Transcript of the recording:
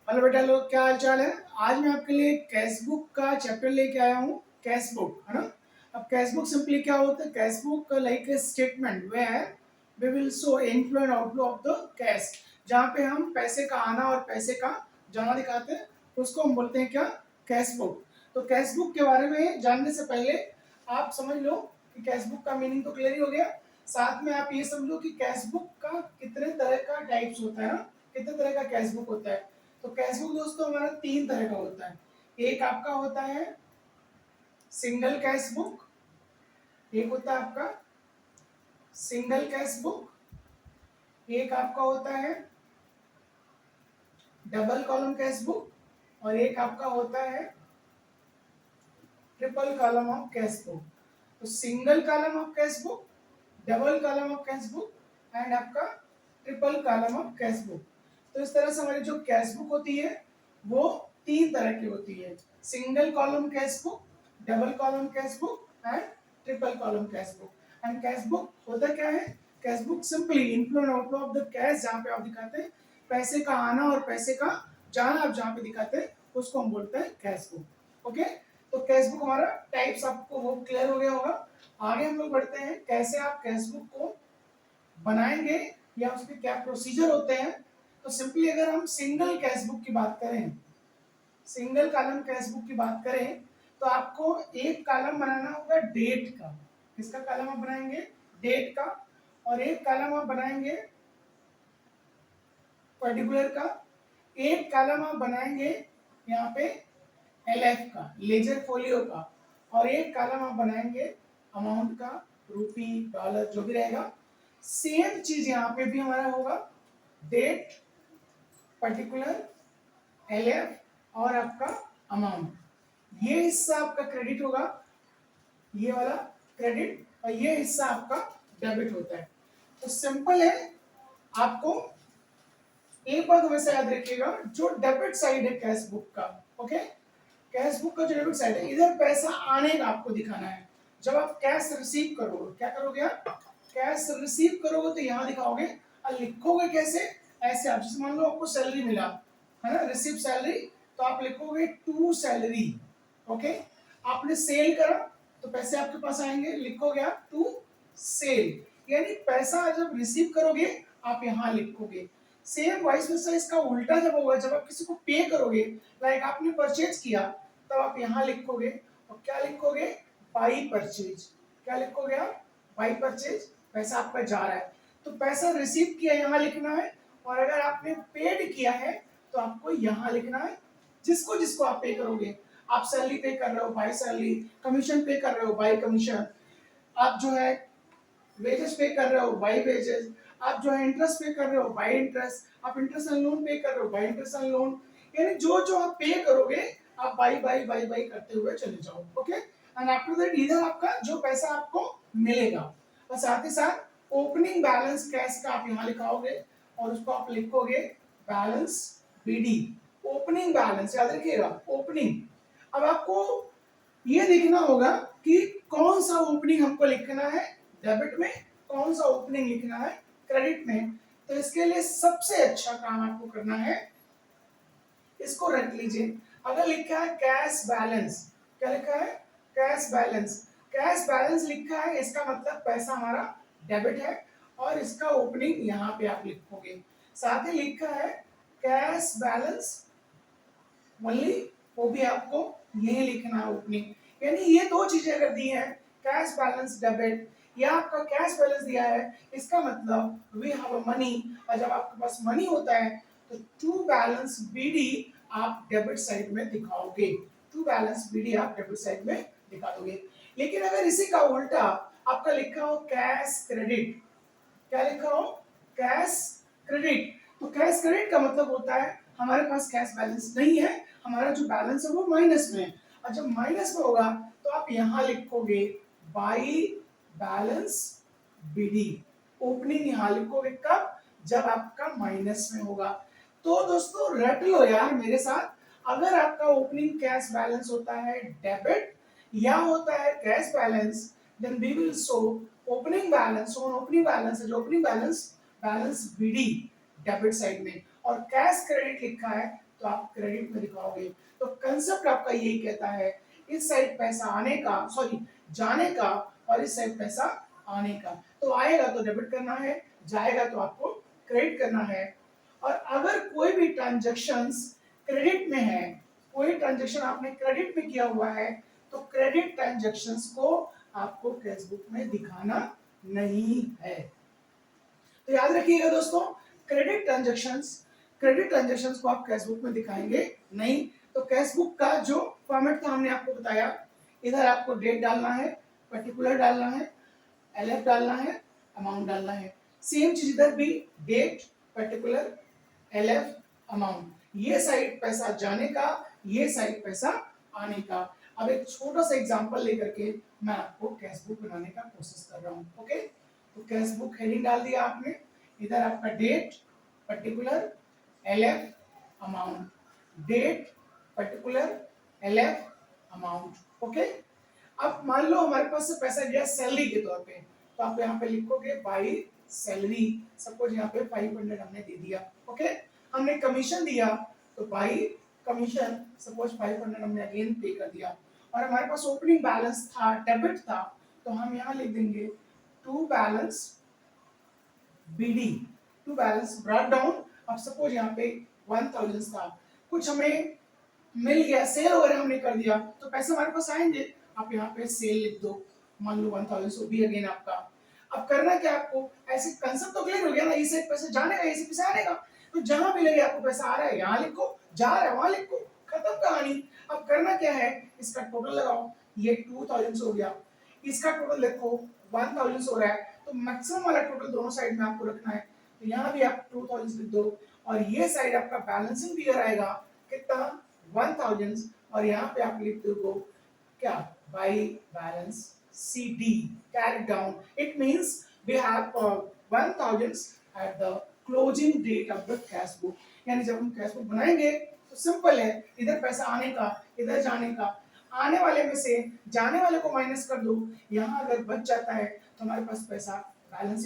Hello बेटा लोग, क्या हाल चाल है। आज मैं आपके लिए कैश बुक का चैप्टर लेके आया हूँ। कैश बुक है ना। अब कैश बुक सिंपली क्या होता है? Cash book like a statement where we will show inflow and outflow of the cash, जहाँ पे हम पैसे का आना और पैसे का जाना दिखाते हैं, उसको हम बोलते हैं क्या? Cash book. तो कैश बुक के बारे में जानने से पहले आप समझ लो कि कैश बुक का मीनिंग तो क्लियर ही हो गया। साथ में आप ये समझो कि कैश बुक का कितने तरह का टाइप्स होता है ना, कितने तरह का कैश बुक होता है। तो कैश बुक दोस्तों हमारा तीन तरह का होता है। एक आपका होता है सिंगल कैश बुक, एक होता है आपका सिंगल कैश बुक, एक आपका होता है डबल कॉलम कैश बुक, और एक आपका होता है triple column of cash book. तो single column of cash book, double column of cash book and आपका triple column of cash book. तो इस तरह से हमारी जो कैश बुक होती है वो तीन तरह की होती है। Single column cash book, double column cash book and triple column cash book. And cash book होता क्या है? Cash book simply inflow and outflow of the cash, जहाँ पे आप दिखाते हैं पैसे का आना और पैसे का जाना, आप जहाँ पे दिखाते हैं उसको हम बोलते हैं कैश बुक। ओके, तो कैश बुक हमारा टाइप्स आपको वो क्लियर हो गया होगा। आगे हम लोग बढ़ते हैं कैसे आप कैश बुक को बनाएंगे या उसके क्या प्रोसीजर होते हैं। तो सिंपली अगर हम सिंगल कैश बुक की बात करें, सिंगल कॉलम कैश बुक की बात करें, तो आपको एक कॉलम बनाना होगा डेट का। किसका कॉलम आप बनाएंगे? डेट का। और एक कॉलम आप बनाएंगे पर्टिकुलर का। एक कॉलम आप बनाएंगे यहाँ पे एलएफ का, लेजर फोलियो का। और एक कॉलम आप बनाएंगे अमाउंट का, रुपी डॉलर जो भी रहेगा। सेम चीज यहाँ पे भी हमारा होगा, डेट, पर्टिकुलर, एलएफ और आपका अमाउंट। ये हिस्सा आपका क्रेडिट होगा, ये वाला क्रेडिट, और ये हिस्सा आपका डेबिट होता है। तो सिंपल है। आपको एक बात हमेशा याद रखिएगा, जो डेबिट साइड है कैश बुक का, ओके, कैश बुक का जो डेबिट साइड है, इधर पैसा आने का आपको दिखाना है। जब आप कैश रिसीव करोगे, क्या करोगे आप? कैश रिसीव करोगे तो यहाँ दिखाओगे। और लिखोगे कैसे? ऐसे आप जैसे मान लो आपको सैलरी मिला है ना, रिसीव सैलरी, तो आप लिखोगे टू सैलरी। ओके, आपने सेल करा तो पैसे आपके पास आएंगे, लिखोगे आप टू सेल। यानी पैसा जब रिसीव करोगे आप यहाँ लिखोगे। सेम वाइस वर्सा इसका उल्टा जब होगा, जब आप किसी को पे करोगे, लाइक आपने परचेज किया, तब आप यहाँ लिखोगे। और क्या लिखोगे? By purchase. क्या लिखोगे आप? By purchase. पैसा आपका जा रहा है तो पैसा रिसीव किया यहाँ लिखना है, और अगर आपने पेड किया है तो आपको यहाँ लिखना है। जिसको जिसको आप पे करोगे, आप सैलरी पे कर रहे हो बाई सैलरी, कमीशन पे कर रहे हो बाई कमीशन, आप जो है वेजेस पे कर रहे हो बाई वेजेस, आप जो है इंटरेस्ट पे कर रहे हो बाई इंटरेस्ट, आप इंटरेस्ट ऑन लोन पे कर रहे हो बाई इंटरेस्ट ऑन लोन। यानी जो जो आप पे करोगे आप बाई बाई बाई बाई करते हुए चले जाओ। ओके, एंड आफ्टर दैट इधर आपका जो पैसा आपको मिलेगा, और साथ ही साथ ओपनिंग बैलेंस कैश का आप यहाँ लिखाओगे, और उसको आप लिखोगे बैलेंस बीडी। ओपनिंग बैलेंस याद रखिएगा, ओपनिंग। अब आपको ये देखना होगा कि कौन सा ओपनिंग हमको लिखना है डेबिट में, कौन सा ओपनिंग लिखना है क्रेडिट में। तो इसके लिए सबसे अच्छा काम आपको करना है, इसको रख लीजिए। अगर लिखा है कैश बैलेंस, क्या लिखा है? Cash balance. कैश बैलेंस लिखा है, इसका मतलब पैसा हमारा डेबिट है, और इसका ओपनिंग यहाँ पे आप लिखोगे। साथ ही लिखा है कैश बैलेंस ओनली, वो भी आपको यही लिखना है ओपनिंग। यानी ये दो चीजें अगर दी है, कैश बैलेंस डेबिट, या आपका कैश बैलेंस दिया है, इसका मतलब वी हैव मनी। और जब आपके पास मनी होता है तो टू बैलेंस बीडी आप डेबिट साइड में दिखाओगे। टू बैलेंस बीडी आप डेबिट साइड में दिखा दोगे। लेकिन अगर इसी का उल्टा आपका लिखा हो कैश क्रेडिट, क्या लिखा हो? Cash credit. तो कैश क्रेडिट का मतलब होता है हमारे पास कैश बैलेंस नहीं है, हमारा जो बैलेंस है वो माइनस में है। और जब माइनस में होगा तो आप यहां लिखोगे बाई बैलेंस बीडी। ओपनिंग यहां लिखोगे कब? जब आपका माइनस में होगा। तो दोस्तों रट लो यार मेरे साथ, अगर आपका ओपनिंग कैश बैलेंस होता है डेबिट या होता है cash balance, then we will show opening balance on opening balance जो opening balance balance BD debit side में, और कैश क्रेडिट लिखा है तो आप क्रेडिट में दिखाओगे। तो कंसेप्ट आपका यही कहता है, इस साइड पैसा आने का, सॉरी जाने का, और इस साइड पैसा आने का। तो आएगा तो डेबिट करना है, जाएगा तो आपको क्रेडिट करना है। और अगर कोई भी ट्रांजैक्शंस क्रेडिट में है, कोई ट्रांजैक्शन आपने क्रेडिट में किया हुआ है, तो क्रेडिट ट्रांजैक्शंस को आपको कैश बुक में दिखाना नहीं है। तो याद रखिएगा दोस्तों, क्रेडिट ट्रांजैक्शंस को आप कैश बुक में दिखाएंगे नहीं। तो कैश बुक का जो फॉर्मेट था हमने आपको बताया, इधर आपको डेट डालना है, पर्टिकुलर डालना है, एलएफ डालना है, अमाउंट डालना है। सेम चीज इधर भी, डेट, पर्टिकुलर, एलएफ, अमाउंट। ये साइड पैसा जाने का, ये साइड पैसा आने का। अब एक छोटा सा एग्जांपल लेकर के मैं आपको कैश बुक बनाने का कोशिश कर रहा हूँ। ओके, तो कैश बुक हेडिंग डाल दिया आपने, इधर आपका date, particular, LF, amount, date, particular, LF, amount. Okay, अब मान लो हमारे पास से पैसा गया सैलरी के तौर पे, तो आप यहाँ पे लिखोगे बाई सैलरी। सपोज यहाँ पे 500 हमने दे दिया। ओके, हमने कमीशन दिया तो बाई कमीशन, सपोज 500 हमने अगेन पे कर दिया। और हमारे पास ओपनिंग बैलेंस था, डेबिट था, तो हम यहाँ लिख देंगे to balance BD, to balance brought down. अब सपोज यहाँ पे 1000 था, कुछ हमें मिल गया, सेल वगैरह हमने कर दिया, तो पैसे हमारे पास आएंगे। आप यहाँ पे सेल लिख दो, मान लो 1000, सो बी अगेन आपका। अब करना क्या आपको, ऐसे कंसेप्ट तो क्लियर हो गया ना, इसे पैसे जाने का, इसे पैसे आने का। तो जहां भी लगे आपको पैसा आ रहा है यहाँ लिखो, जा रहा है वहां लिखो, खत्म कहानी। अब करना क्या है, इसका टोटल लगाओ, ये 2000 हो गया, इसका टोटल देखो 1000 हो रहा है, तो मैक्सिमम वाला टोटल दोनों साइड में आपको रखना है। तो यहाँ भी आप 2000 लिख दो, और ये साइड आपका बैलेंसिंग फिगर आएगा कितना, 1000, और यहाँ पे आप लिख दो क्या, by balance CD, carry down. It means we have 1000 at the closing date of the cash book. यानी जब हम कैश बुक बनाएंगे तो सिंपल है, इधर पैसा आने का, इधर जाने का। आने वाले में से जाने वाले को माइनस कर दो, यहाँ अगर बच जाता है तो हमारे पास पैसा बैलेंस